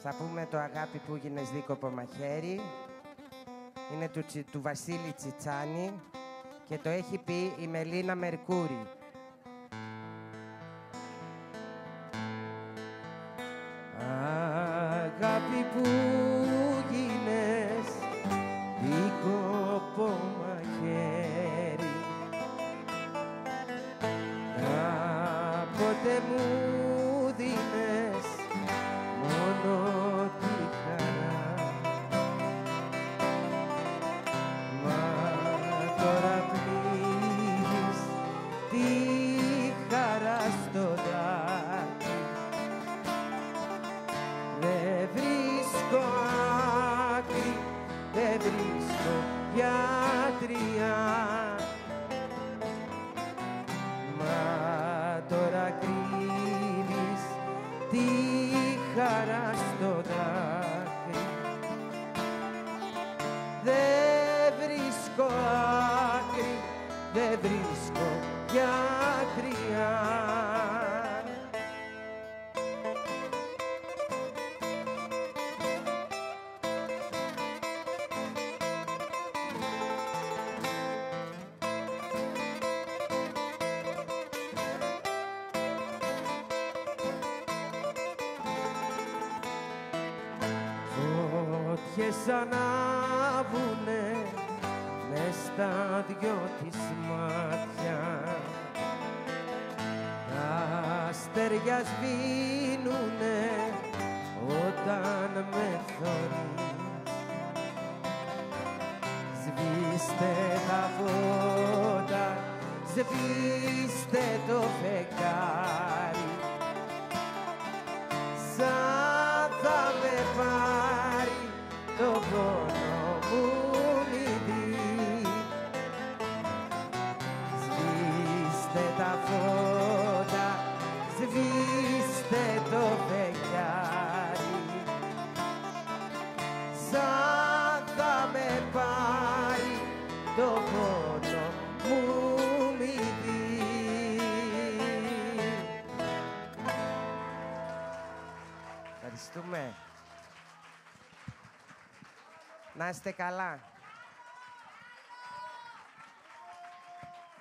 Θα πούμε το αγάπη που γίνες δίκοπο μαχαίρι. Είναι του Βασίλη Τσιτσάνη και το έχει πει η Μελίνα Μερκούρη. Αγάπη που γίνες δίκοπο μαχαίρι, κάποτε μου δίνες μόνο τη χαρά, μα τώρα πνίγεις τη χαρά στο δάκρυ. Δεν βρίσκω άκρη, δεν βρίσκω γιατριά, μα τώρα κρύβεις τη χαρά στο δάκρυ. Δεν βρίσκω άκρη, δεν βρίσκω γιατριά. Φωτιές ανάβουνε μες στα δυο της μάτια, τα αστέρια σβήνουνε όταν με θωρείς. Σβήστε τα φώτα, σβήστε το φεγγάρι, σαν θα με πάρει το πόνο μου μη δει. Σβήστε τα φώτα, σβήστε το φεγγάρι, σαν θα με πάρει το πόνο μου μη δει. Ευχαριστούμε. Να είστε καλά.